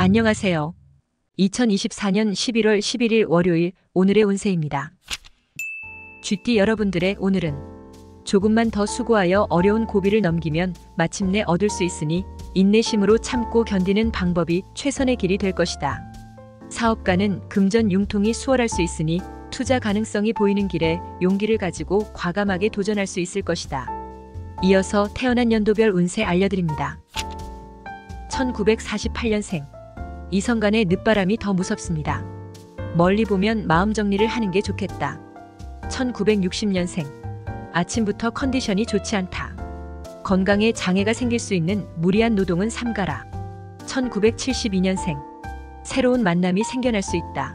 안녕하세요. 2024년 11월 11일 월요일 오늘의 운세입니다. 쥐띠 여러분들의 오늘은 조금만 더 수고하여 어려운 고비를 넘기면 마침내 얻을 수 있으니 인내심으로 참고 견디는 방법이 최선의 길이 될 것이다. 사업가는 금전 융통이 수월할 수 있으니 투자 가능성이 보이는 길에 용기를 가지고 과감하게 도전할 수 있을 것이다. 이어서 태어난 연도별 운세 알려드립니다. 1948년생. 이성 간의 늦바람이 더 무섭습니다. 멀리 보면 마음 정리를 하는 게 좋겠다. 1960년생. 아침부터 컨디션이 좋지 않다. 건강에 장애가 생길 수 있는 무리한 노동은 삼가라. 1972년생. 새로운 만남이 생겨날 수 있다.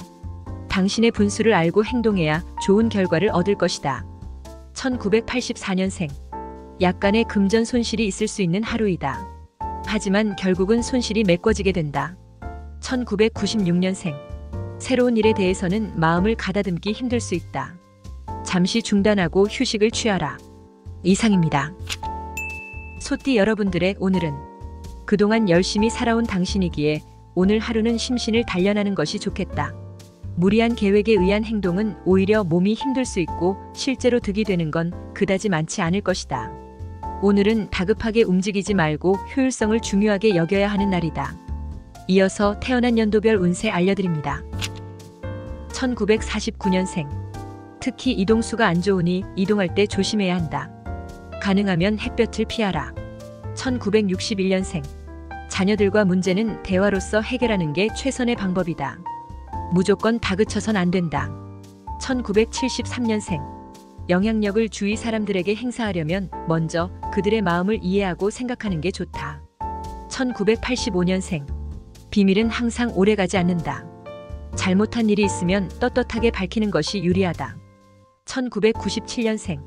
당신의 분수를 알고 행동해야 좋은 결과를 얻을 것이다. 1984년생. 약간의 금전 손실이 있을 수 있는 하루이다. 하지만 결국은 손실이 메꿔지게 된다. 1996년생. 새로운 일에 대해서는 마음을 가다듬기 힘들 수 있다. 잠시 중단하고 휴식을 취하라. 이상입니다. 소띠 여러분들의 오늘은 그동안 열심히 살아온 당신이기에 오늘 하루는 심신을 단련하는 것이 좋겠다. 무리한 계획에 의한 행동은 오히려 몸이 힘들 수 있고 실제로 득이 되는 건 그다지 많지 않을 것이다. 오늘은 다급하게 움직이지 말고 효율성을 중요하게 여겨야 하는 날이다. 이어서 태어난 연도별 운세 알려드립니다. 1949년생. 특히 이동수가 안 좋으니 이동할 때 조심해야 한다. 가능하면 햇볕을 피하라. 1961년생. 자녀들과 문제는 대화로서 해결하는 게 최선의 방법이다. 무조건 다그쳐선 안 된다. 1973년생. 영향력을 주위 사람들에게 행사하려면 먼저 그들의 마음을 이해하고 생각하는 게 좋다. 1985년생. 비밀은 항상 오래가지 않는다. 잘못한 일이 있으면 떳떳하게 밝히는 것이 유리하다. 1997년생.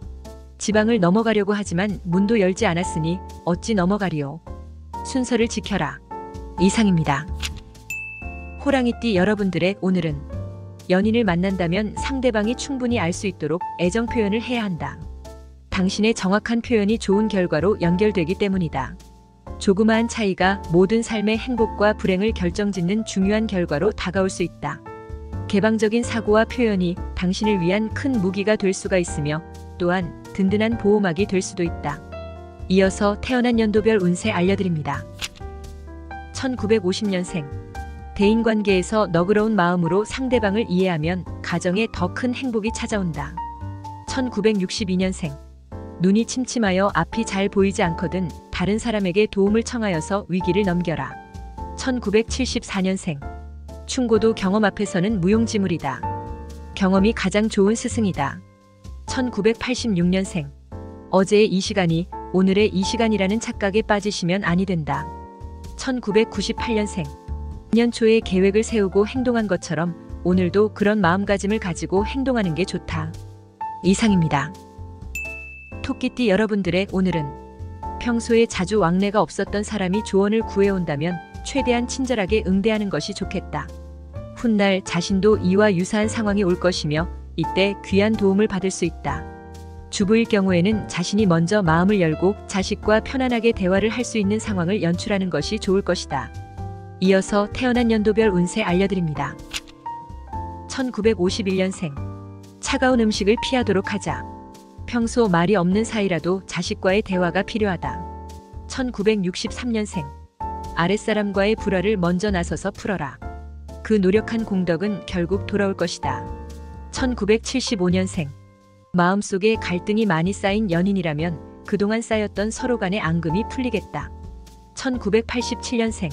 지방을 넘어가려고 하지만 문도 열지 않았으니 어찌 넘어가리요. 순서를 지켜라. 이상입니다. 호랑이띠 여러분들의 오늘은 연인을 만난다면 상대방이 충분히 알 수 있도록 애정 표현을 해야 한다. 당신의 정확한 표현이 좋은 결과로 연결되기 때문이다. 조그마한 차이가 모든 삶의 행복과 불행을 결정짓는 중요한 결과로 다가올 수 있다. 개방적인 사고와 표현이 당신을 위한 큰 무기가 될 수가 있으며 또한 든든한 보호막이 될 수도 있다. 이어서 태어난 연도별 운세 알려드립니다. 1950년생. 대인관계에서 너그러운 마음으로 상대방을 이해하면 가정에 더 큰 행복이 찾아온다. 1962년생. 눈이 침침하여 앞이 잘 보이지 않거든 다른 사람에게 도움을 청하여서 위기를 넘겨라. 1974년생. 충고도 경험 앞에서는 무용지물이다. 경험이 가장 좋은 스승이다. 1986년생. 어제의 이 시간이 오늘의 이 시간이라는 착각에 빠지시면 아니 된다. 1998년생. 년 초에 계획을 세우고 행동한 것처럼 오늘도 그런 마음가짐을 가지고 행동하는 게 좋다. 이상입니다. 토끼띠 여러분들의 오늘은 평소에 자주 왕래가 없었던 사람이 조언을 구해온다면 최대한 친절하게 응대하는 것이 좋겠다. 훗날 자신도 이와 유사한 상황이 올 것이며 이때 귀한 도움을 받을 수 있다. 주부일 경우에는 자신이 먼저 마음을 열고 자식과 편안하게 대화를 할 수 있는 상황을 연출하는 것이 좋을 것이다. 이어서 태어난 연도별 운세 알려드립니다. 1951년생. 차가운 음식을 피하도록 하자. 평소 말이 없는 사이라도 자식과의 대화가 필요하다. 1963년생. 아랫사람과의 불화를 먼저 나서서 풀어라. 그 노력한 공덕은 결국 돌아올 것이다. 1975년생. 마음속에 갈등이 많이 쌓인 연인이라면 그동안 쌓였던 서로 간의 앙금이 풀리겠다. 1987년생.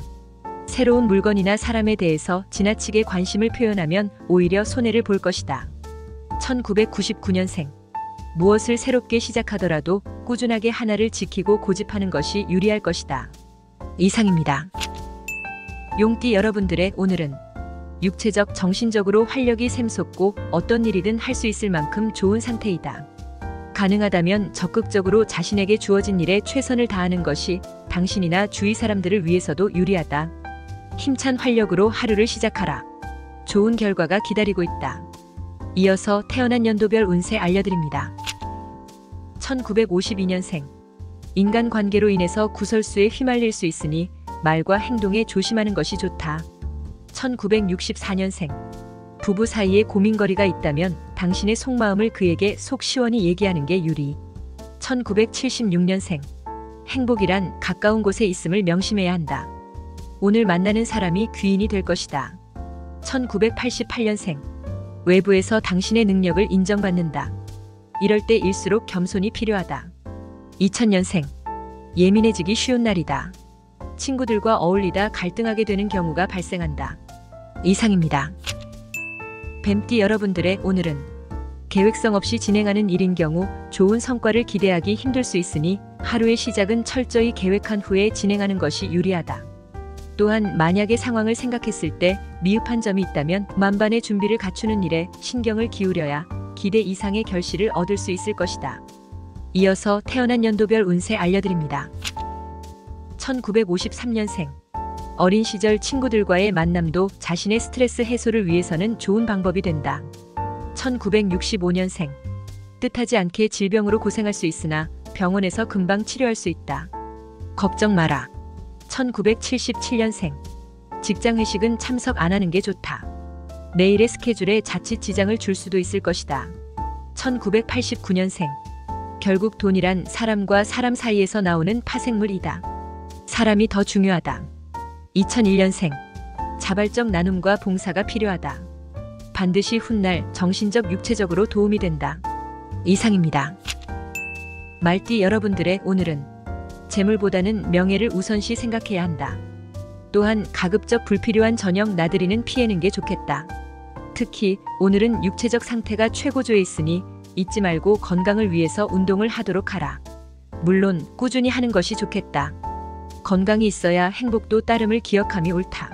새로운 물건이나 사람에 대해서 지나치게 관심을 표현하면 오히려 손해를 볼 것이다. 1999년생. 무엇을 새롭게 시작하더라도 꾸준하게 하나를 지키고 고집하는 것이 유리할 것이다. 이상입니다. 용띠 여러분들의 오늘은 육체적, 정신적으로 활력이 샘솟고 어떤 일이든 할 수 있을 만큼 좋은 상태이다. 가능하다면 적극적으로 자신에게 주어진 일에 최선을 다하는 것이 당신이나 주위 사람들을 위해서도 유리하다. 힘찬 활력으로 하루를 시작하라. 좋은 결과가 기다리고 있다. 이어서 태어난 연도별 운세 알려드립니다. 1952년생. 인간관계로 인해서 구설수에 휘말릴 수 있으니 말과 행동에 조심하는 것이 좋다. 1964년생. 부부 사이에 고민거리가 있다면 당신의 속마음을 그에게 속 시원히 얘기하는 게 유리. 1976년생. 행복이란 가까운 곳에 있음을 명심해야 한다. 오늘 만나는 사람이 귀인이 될 것이다. 1988년생. 외부에서 당신의 능력을 인정받는다. 이럴 때일수록 겸손이 필요하다. 2000년생. 예민해지기 쉬운 날이다. 친구들과 어울리다 갈등하게 되는 경우가 발생한다. 이상입니다. 뱀띠 여러분들의 오늘은 계획성 없이 진행하는 일인 경우 좋은 성과를 기대하기 힘들 수 있으니 하루의 시작은 철저히 계획한 후에 진행하는 것이 유리하다. 또한 만약의 상황을 생각했을 때 미흡한 점이 있다면 만반의 준비를 갖추는 일에 신경을 기울여야 기대 이상의 결실을 얻을 수 있을 것이다. 이어서 태어난 연도별 운세 알려드립니다. 1953년생. 어린 시절 친구들과의 만남도 자신의 스트레스 해소를 위해서는 좋은 방법이 된다. 1965년생. 뜻하지 않게 질병으로 고생할 수 있으나 병원에서 금방 치료할 수 있다. 걱정 마라. 1977년생. 직장 회식은 참석 안 하는 게 좋다. 내일의 스케줄에 자칫 지장을 줄 수도 있을 것이다. 1989년생. 결국 돈이란 사람과 사람 사이에서 나오는 파생물이다. 사람이 더 중요하다. 2001년생. 자발적 나눔과 봉사가 필요하다. 반드시 훗날 정신적 육체적으로 도움이 된다. 이상입니다. 말띠 여러분들의 오늘은 재물보다는 명예를 우선시 생각해야 한다. 또한 가급적 불필요한 저녁 나들이는 피하는 게 좋겠다. 특히 오늘은 육체적 상태가 최고조에 있으니 잊지 말고 건강을 위해서 운동을 하도록 하라. 물론 꾸준히 하는 것이 좋겠다. 건강이 있어야 행복도 따름을 기억함이 옳다.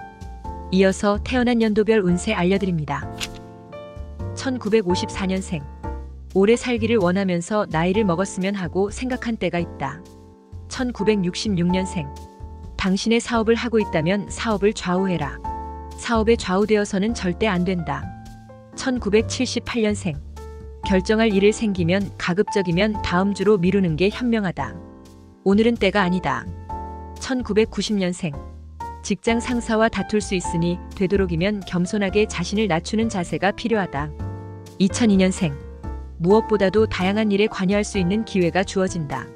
이어서 태어난 연도별 운세 알려드립니다. 1954년생. 오래 살기를 원하면서 나이를 먹었으면 하고 생각한 때가 있다. 1966년생. 당신의 사업을 하고 있다면 사업을 좌우해라. 사업에 좌우되어서는 절대 안 된다. 1978년생. 결정할 일을 생기면 가급적이면 다음 주로 미루는 게 현명하다. 오늘은 때가 아니다. 1990년생. 직장 상사와 다툴 수 있으니 되도록이면 겸손하게 자신을 낮추는 자세가 필요하다. 2002년생. 무엇보다도 다양한 일에 관여할 수 있는 기회가 주어진다.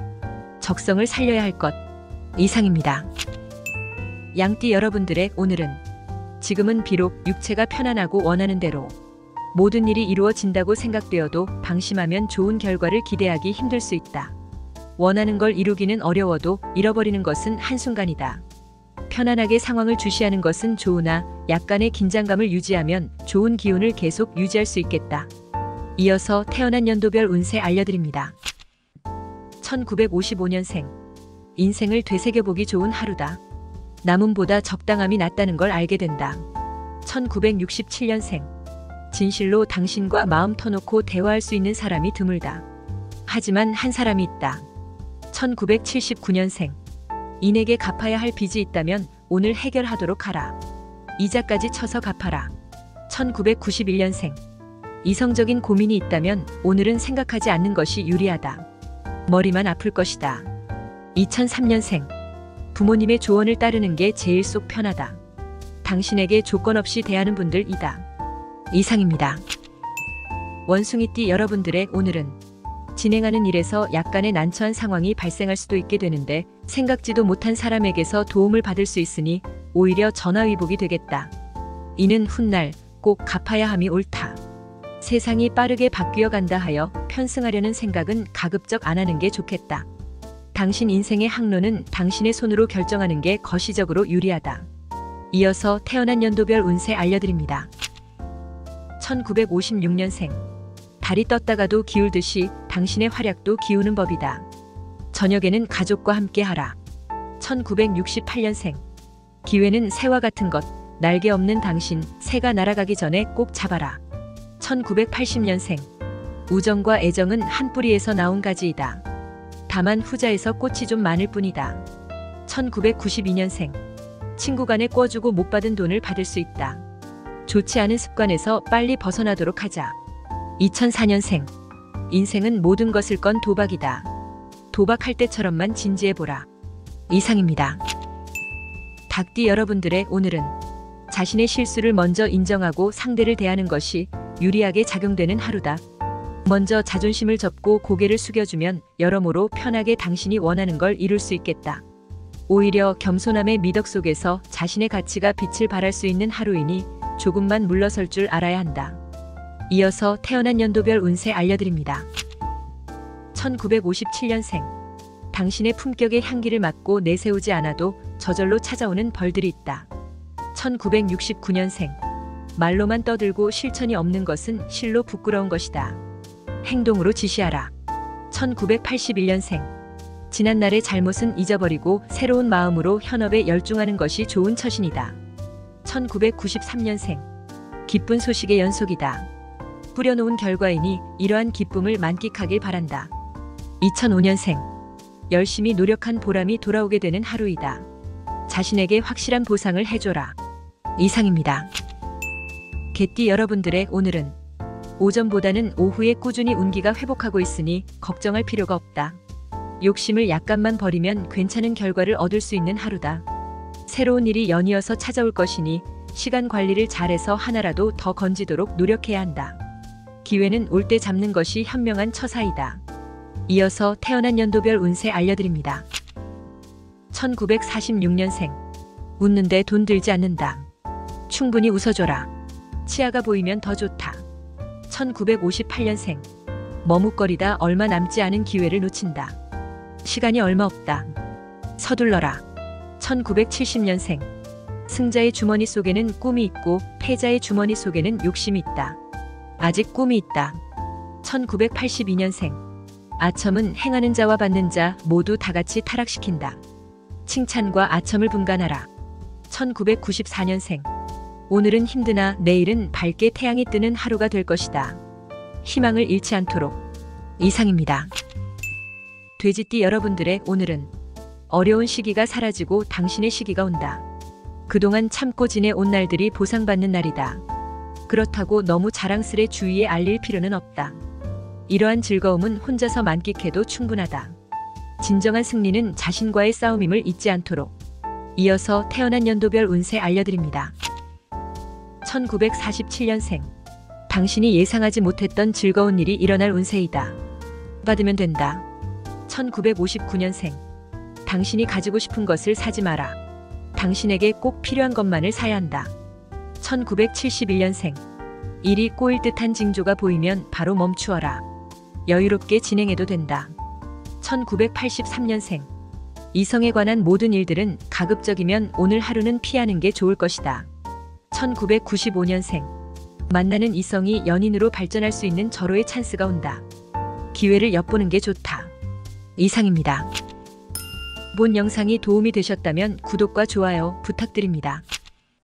적성을 살려야 할 것. 이상입니다. 양띠 여러분들의 오늘은 지금은 비록 육체가 편안하고 원하는 대로 모든 일이 이루어진다고 생각되어도 방심하면 좋은 결과를 기대하기 힘들 수 있다. 원하는 걸 이루기는 어려워도 잃어버리는 것은 한순간이다. 편안하게 상황을 주시하는 것은 좋으나 약간의 긴장감을 유지하면 좋은 기운을 계속 유지할 수 있겠다. 이어서 태어난 연도별 운세 알려드립니다. 1955년생. 인생을 되새겨보기 좋은 하루다. 남음보다 적당함이 낫다는 걸 알게 된다. 1967년생. 진실로 당신과 마음 터놓고 대화할 수 있는 사람이 드물다. 하지만 한 사람이 있다. 1979년생. 인에게 갚아야 할 빚이 있다면 오늘 해결하도록 하라. 이자까지 쳐서 갚아라. 1991년생. 이성적인 고민이 있다면 오늘은 생각하지 않는 것이 유리하다. 머리만 아플 것이다. 2003년생. 부모님의 조언을 따르는 게 제일 속 편하다. 당신에게 조건 없이 대하는 분들이다. 이상입니다. 원숭이띠 여러분들의 오늘은 진행하는 일에서 약간의 난처한 상황이 발생할 수도 있게 되는데 생각지도 못한 사람에게서 도움을 받을 수 있으니 오히려 전화위복이 되겠다. 이는 훗날 꼭 갚아야 함이 옳다. 세상이 빠르게 바뀌어 간다 하여 편승하려는 생각은 가급적 안 하는 게 좋겠다. 당신 인생의 항로는 당신의 손으로 결정하는 게 거시적으로 유리하다. 이어서 태어난 연도별 운세 알려드립니다. 1956년생. 달이 떴다가도 기울듯이 당신의 활약도 기우는 법이다. 저녁에는 가족과 함께 하라. 1968년생. 기회는 새와 같은 것. 날개 없는 당신, 새가 날아가기 전에 꼭 잡아라. 1980년생. 우정과 애정은 한 뿌리에서 나온 가지이다. 다만 후자에서 꽃이 좀 많을 뿐이다. 1992년생. 친구 간에 꿔주고 못 받은 돈을 받을 수 있다. 좋지 않은 습관에서 빨리 벗어나도록 하자. 2004년생. 인생은 모든 것을 건 도박이다. 도박할 때처럼만 진지해보라. 이상입니다. 닭띠 여러분들의 오늘은 자신의 실수를 먼저 인정하고 상대를 대하는 것이 유리하게 작용되는 하루다. 먼저 자존심을 접고 고개를 숙여주면 여러모로 편하게 당신이 원하는 걸 이룰 수 있겠다. 오히려 겸손함의 미덕 속에서 자신의 가치가 빛을 발할 수 있는 하루이니 조금만 물러설 줄 알아야 한다. 이어서 태어난 연도별 운세 알려드립니다. 1957년생. 당신의 품격의 향기를 맡고 내세우지 않아도 저절로 찾아오는 벌들이 있다. 1969년생. 말로만 떠들고 실천이 없는 것은 실로 부끄러운 것이다. 행동으로 지시하라. 1981년생. 지난날의 잘못은 잊어버리고 새로운 마음으로 현업에 열중하는 것이 좋은 처신이다. 1993년생. 기쁜 소식의 연속이다. 뿌려놓은 결과이니 이러한 기쁨을 만끽하길 바란다. 2005년생. 열심히 노력한 보람이 돌아오게 되는 하루이다. 자신에게 확실한 보상을 해줘라. 이상입니다. 개띠 여러분들의 오늘은 오전보다는 오후에 꾸준히 운기가 회복하고 있으니 걱정할 필요가 없다. 욕심을 약간만 버리면 괜찮은 결과를 얻을 수 있는 하루다. 새로운 일이 연이어서 찾아올 것이니 시간 관리를 잘해서 하나라도 더 건지도록 노력해야 한다. 기회는 올 때 잡는 것이 현명한 처사이다. 이어서 태어난 연도별 운세 알려드립니다. 1946년생. 웃는데 돈 들지 않는다. 충분히 웃어줘라. 치아가 보이면 더 좋다. 1958년생. 머뭇거리다 얼마 남지 않은 기회를 놓친다. 시간이 얼마 없다. 서둘러라. 1970년생. 승자의 주머니 속에는 꿈이 있고 패자의 주머니 속에는 욕심이 있다. 아직 꿈이 있다. 1982년생. 아첨은 행하는 자와 받는 자 모두 다같이 타락시킨다. 칭찬과 아첨을 분간하라. 1994년생. 오늘은 힘드나 내일은 밝게 태양이 뜨는 하루가 될 것이다. 희망을 잃지 않도록. 이상입니다. 돼지띠 여러분들의 오늘은 어려운 시기가 사라지고 당신의 시기가 온다. 그동안 참고 지내온 날들이 보상받는 날이다. 그렇다고 너무 자랑스레 주위에 알릴 필요는 없다. 이러한 즐거움은 혼자서 만끽해도 충분하다. 진정한 승리는 자신과의 싸움임을 잊지 않도록. 이어서 태어난 연도별 운세 알려드립니다. 1947년생. 당신이 예상하지 못했던 즐거운 일이 일어날 운세이다. 받으면 된다. 1959년생. 당신이 가지고 싶은 것을 사지 마라. 당신에게 꼭 필요한 것만을 사야 한다. 1971년생. 일이 꼬일 듯한 징조가 보이면 바로 멈추어라. 여유롭게 진행해도 된다. 1983년생. 이성에 관한 모든 일들은 가급적이면 오늘 하루는 피하는 게 좋을 것이다. 1995년생. 만나는 이성이 연인으로 발전할 수 있는 절호의 찬스가 온다. 기회를 엿보는 게 좋다. 이상입니다. 본 영상이 도움이 되셨다면 구독과 좋아요 부탁드립니다.